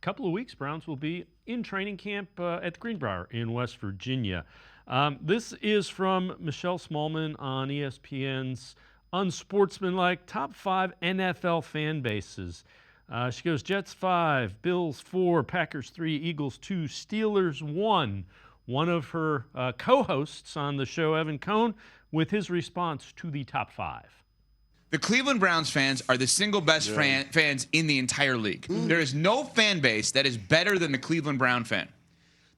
couple of weeks, Browns will be in training camp at the Greenbrier in West Virginia. This is from Michelle Smallman on ESPN's Unsportsmanlike Top 5 NFL Fan Bases. She goes Jets 5, Bills 4, Packers 3, Eagles 2, Steelers 1. One of her co-hosts on the show, Evan Cohn, with his response to the top 5. The Cleveland Browns fans are the single best fans in the entire league. There is no fan base that is better than the Cleveland Brown fan.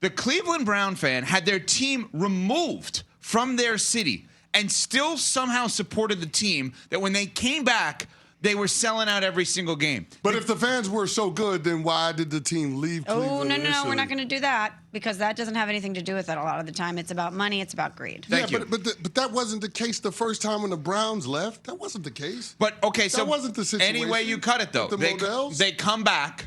The Cleveland Brown fan had their team removed from their city and still somehow supported the team that when they came back, they were selling out every single game. But if the fans were so good, then why did the team leave Cleveland? Oh, no, initially? we're not going to do that because that doesn't have anything to do with it a lot of the time. It's about money. It's about greed. Thank you. But that wasn't the case the first time when the Browns left. That wasn't the case. But, okay, so that wasn't the situation. Any way you cut it, though. They come back.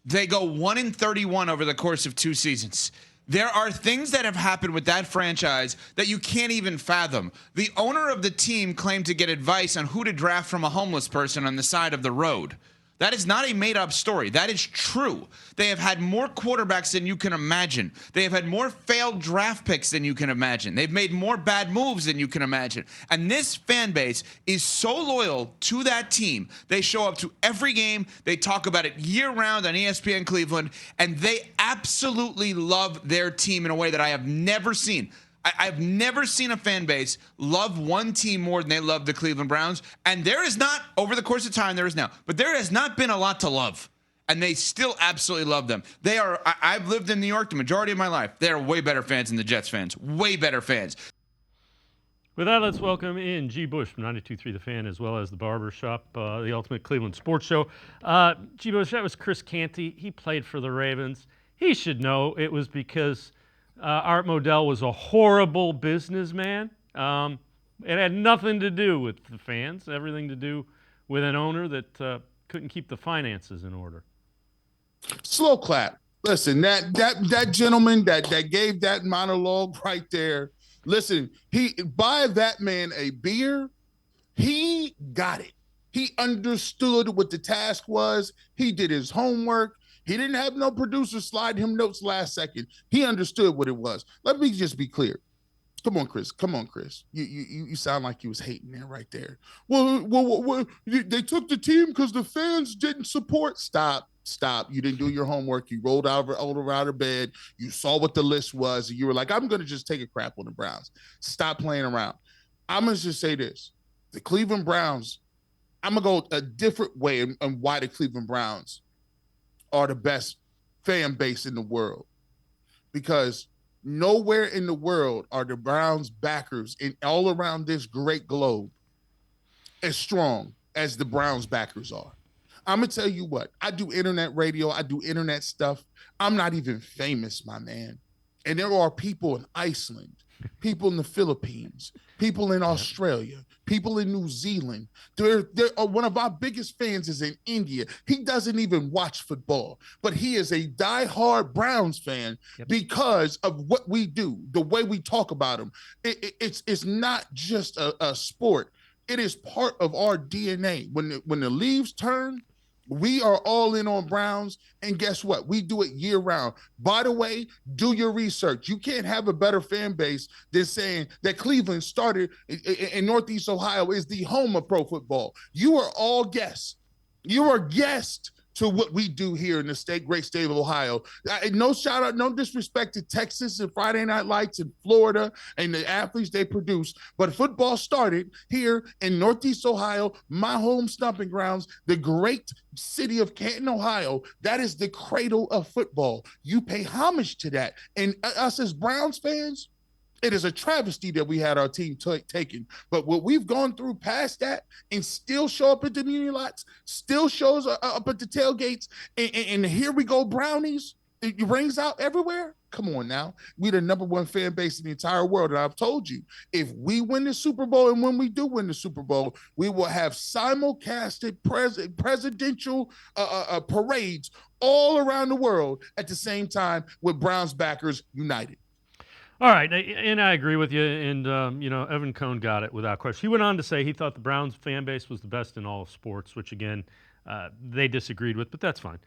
They go 1-31 over the course of 2 seasons. There are things that have happened with that franchise that you can't even fathom. The owner of the team claimed to get advice on who to draft from a homeless person on the side of the road. That is not a made-up story. That is true. They have had more quarterbacks than you can imagine. They have had more failed draft picks than you can imagine. They've made more bad moves than you can imagine. And this fan base is so loyal to that team. They show up to every game. They talk about it year-round on ESPN Cleveland, and they absolutely love their team in a way that I have never seen. I've never seen a fan base love one team more than they love the Cleveland Browns. And there is not, over the course of time, there is now, but there has not been a lot to love. And they still absolutely love them. They are, I've lived in New York the majority of my life. They are way better fans than the Jets fans. Way better fans. With that, let's welcome in G. Bush from 92.3 The Fan, as well as the Barbershop, the Ultimate Cleveland Sports Show. G. Bush, that was Chris Canty. He played for the Ravens. He should know it was because Art Modell was a horrible businessman. It had nothing to do with the fans, everything to do with an owner that couldn't keep the finances in order. Slow clap. Listen, that gentleman that gave that monologue right there, listen, he buy that man a beer, he got it. He understood what the task was. He did his homework. He didn't have no producer slide him notes last second. He understood what it was. Let me just be clear. Come on, Chris. You sound like you was hating there right there. Well, they took the team because the fans didn't support. Stop. You didn't do your homework. You rolled out of bed. You saw what the list was. And you were like, I'm going to just take a crap on the Browns. Stop playing around. I'm going to just say this. The Cleveland Browns, I'm going to go a different way on why the Cleveland Browns are the best fan base in the world, because nowhere in the world are the Browns backers in all around this great globe as strong as the Browns backers are. I'm going to tell you what, I do internet radio. I do internet stuff. I'm not even famous, my man. And there are people in Iceland, people in the Philippines, people in Australia, people in New Zealand. One of our biggest fans is in India. He doesn't even watch football, but he is a diehard Browns fan because of what we do, the way we talk about them. It's not just a sport. It is part of our DNA. When the leaves turn, we are all in on Browns, and guess what? We do it year round. By the way, do your research. You can't have a better fan base than saying that Cleveland started in Northeast Ohio is the home of pro football. You are all guests. You are guests to what we do here in the great state of Ohio. No shout out, no disrespect to Texas and Friday Night Lights and Florida and the athletes they produce, but football started here in Northeast Ohio, my home stomping grounds, the great city of Canton, Ohio. That is the cradle of football. You pay homage to that. And us as Browns fans, it is a travesty that we had our team taken. But what we've gone through past that and still show up at the community lots, still shows up at the tailgates, and here we go, Brownies. It rings out everywhere. Come on now. We the number one fan base in the entire world. And I've told you, if we win the Super Bowl, and when we do win the Super Bowl, we will have simulcasted presidential parades all around the world at the same time with Browns backers united. All right, and I agree with you, and Evan Cohn got it without question. He went on to say he thought the Browns fan base was the best in all of sports, which again, they disagreed with, but that's fine.